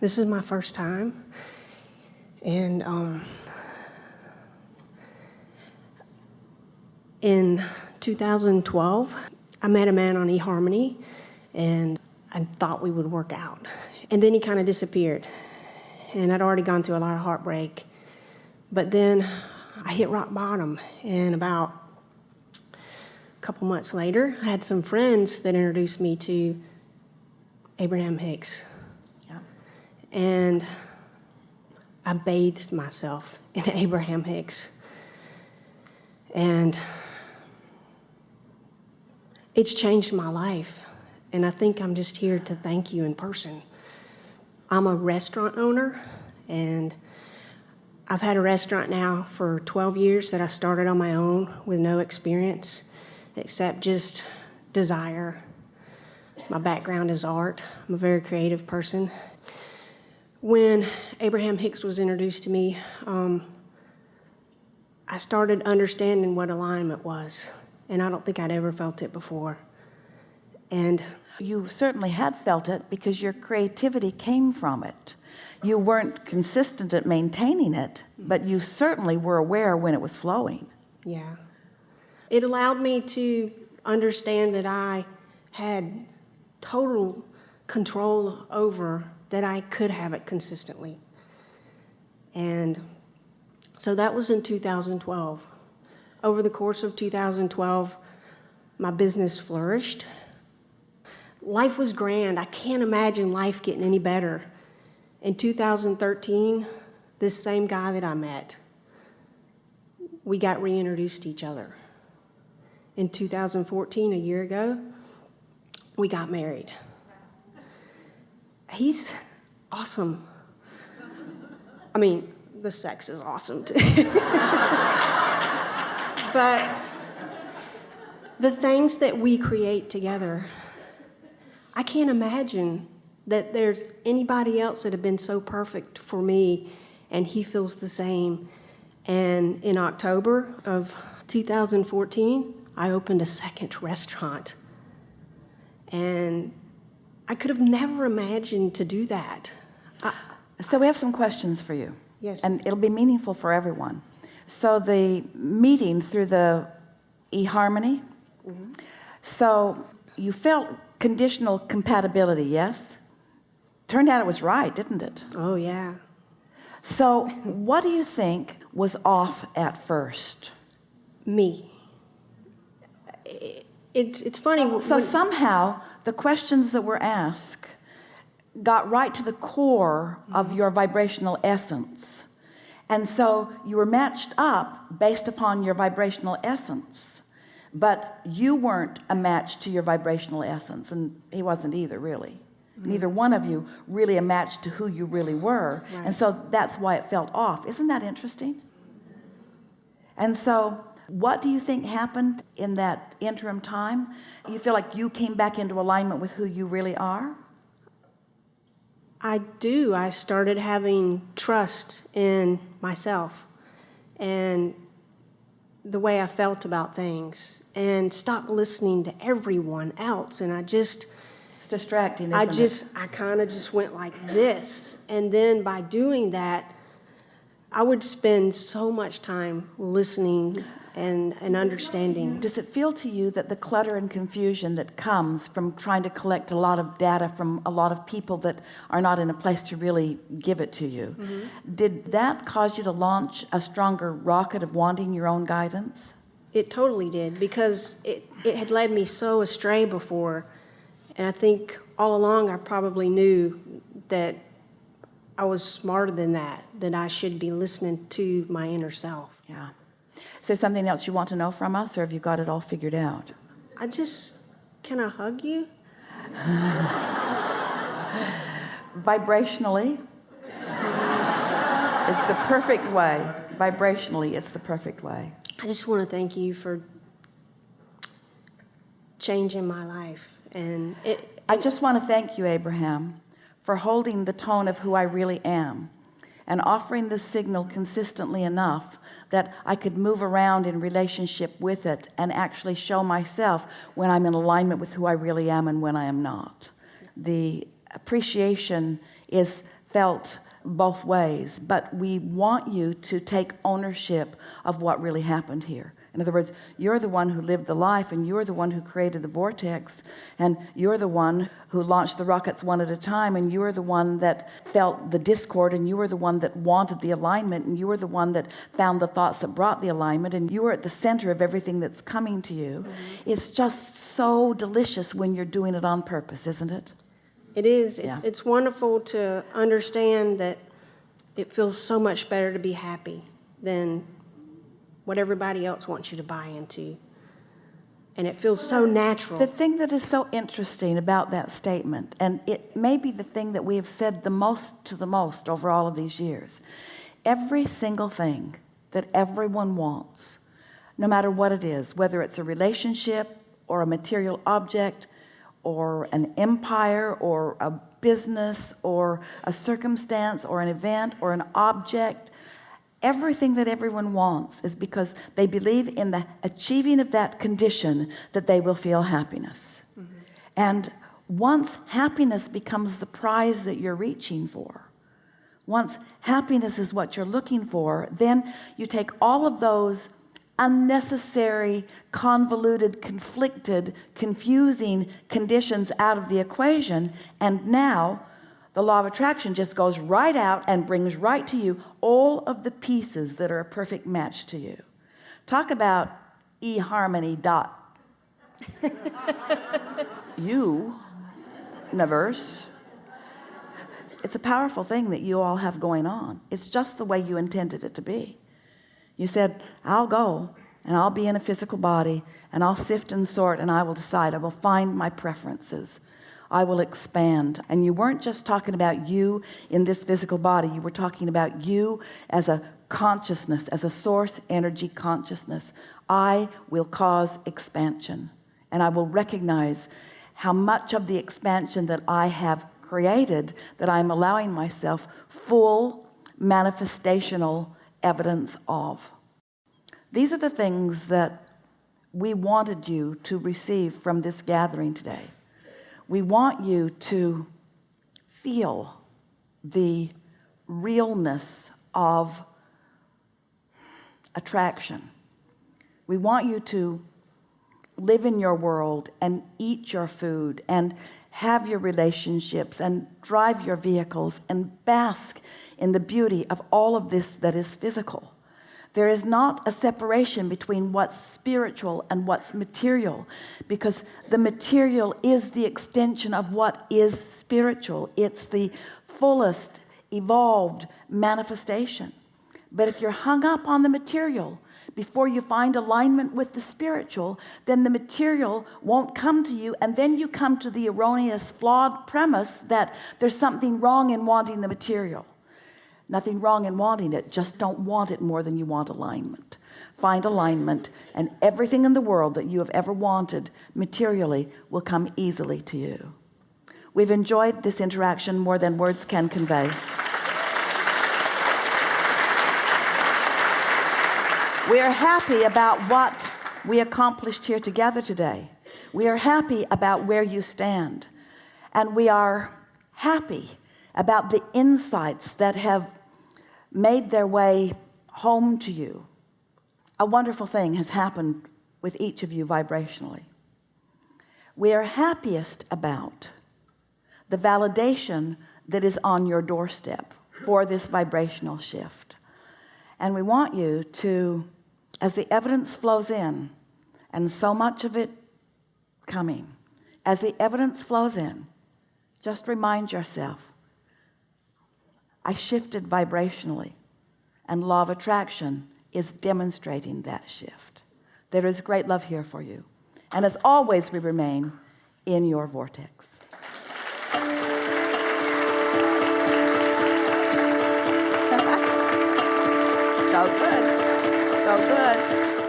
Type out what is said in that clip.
This is my first time. And in 2012, I met a man on eHarmony, and I thought we would work out. And then he kind of disappeared. And I'd already gone through a lot of heartbreak. But then I hit rock bottom, and about a couple months later, I had some friends that introduced me to Abraham Hicks. Yeah. And I bathed myself in Abraham Hicks. And it's changed my life. And I think I'm just here to thank you in person. I'm a restaurant owner, and I've had a restaurant now for 12 years that I started on my own with no experience except just desire. My background is art. I'm a very creative person. When Abraham Hicks was introduced to me, I started understanding what alignment was, and I don't think I'd ever felt it before. And you certainly had felt it because your creativity came from it. You weren't consistent at maintaining it, but you certainly were aware when it was flowing. Yeah. It allowed me to understand that I had total control over that I could have it consistently. And so that was in 2012. Over the course of 2012, my business flourished. Life was grand. I can't imagine life getting any better. In 2013, this same guy that I met, we got reintroduced to each other. In 2014, a year ago, we got married. He's awesome. I mean, the sex is awesome too. But the things that we create together, I can't imagine that there's anybody else that have been so perfect for me, and he feels the same. And in October of 2014, I opened a second restaurant. And I could have never imagined to do that. So we have some questions for you. Yes. And it'll be meaningful for everyone. So the meeting through the eHarmony, so you felt conditional compatibility, yes? Turned out it was right, didn't it? Oh, yeah. So what do you think was off at first? Me. It's funny. So somehow the questions that were asked got right to the core of your vibrational essence. And so you were matched up based upon your vibrational essence. But you weren't a match to your vibrational essence, and he wasn't either, really. Neither one of you really a match to who you really were. Right. And so that's why it felt off. Isn't that interesting? And so what do you think happened in that interim time? You feel like you came back into alignment with who you really are? I do. I started having trust in myself and the way I felt about things, and stopped listening to everyone else. And it's distracting, I kind of just went like this. And then by doing that, I would spend so much time listening and understanding. Does it feel to you that the clutter and confusion that comes from trying to collect a lot of data from a lot of people that are not in a place to really give it to you, did that cause you to launch a stronger rocket of wanting your own guidance? It totally did, because it had led me so astray before. And I think all along I probably knew that I was smarter than that I should be listening to my inner self. Yeah. Is there something else you want to know from us, or have you got it all figured out? Can I hug you? Vibrationally, it's the perfect way. Vibrationally, it's the perfect way. I just want to thank you for changing my life. And I just want to thank you, Abraham, for holding the tone of who I really am and offering the signal consistently enough that I could move around in relationship with it and actually show myself when I'm in alignment with who I really am and when I am not. The appreciation is felt both ways, but we want you to take ownership of what really happened here. In other words, you're the one who lived the life, and you're the one who created the vortex, and you're the one who launched the rockets one at a time, and you were the one that felt the discord, and you were the one that wanted the alignment, and you were the one that found the thoughts that brought the alignment, and you were at the center of everything that's coming to you. It's just so delicious when you're doing it on purpose, isn't it? It is. Yeah. It's wonderful to understand that it feels so much better to be happy than what everybody else wants you to buy into. And it feels so natural. The thing that is so interesting about that statement, and it may be the thing that we have said the most over all of these years, every single thing that everyone wants, no matter what it is, whether it's a relationship or a material object or an empire or a business or a circumstance or an event or an object, everything that everyone wants is because they believe in the achieving of that condition that they will feel happiness. And once happiness becomes the prize that you're reaching for, once happiness is what you're looking for, then you take all of those unnecessary, convoluted, conflicted, confusing conditions out of the equation, and now the law of attraction just goes right out and brings right to you all of the pieces that are a perfect match to you. Talk about e-harmony dot universe. It's a powerful thing that you all have going on. It's just the way you intended it to be. You said, I'll go and I'll be in a physical body and I'll sift and sort and I will decide. I will find my preferences. I will expand. And you weren't just talking about you in this physical body. You were talking about you as a consciousness, as a source energy consciousness. I will cause expansion, and I will recognize how much of the expansion that I have created that I'm allowing myself full manifestational evidence of. These are the things that we wanted you to receive from this gathering today. We want you to feel the realness of attraction. We want you to live in your world and eat your food and have your relationships and drive your vehicles and bask in the beauty of all of this that is physical. There is not a separation between what's spiritual and what's material, because the material is the extension of what is spiritual. It's the fullest evolved manifestation. But if you're hung up on the material before you find alignment with the spiritual, then the material won't come to you, and then you come to the erroneous, flawed premise that there's something wrong in wanting the material. Nothing wrong in wanting it, just don't want it more than you want alignment. Find alignment, and everything in the world that you have ever wanted materially will come easily to you. We've enjoyed this interaction more than words can convey. We are happy about what we accomplished here together today. We are happy about where you stand, and we are happy about the insights that have made their way home to you. A wonderful thing has happened with each of you vibrationally. We are happiest about the validation that is on your doorstep for this vibrational shift. And we want you to, as the evidence flows in, and so much of it coming, as the evidence flows in, just remind yourself, I shifted vibrationally, and law of attraction is demonstrating that shift. There is great love here for you, and as always we remain in your vortex. So good, so good.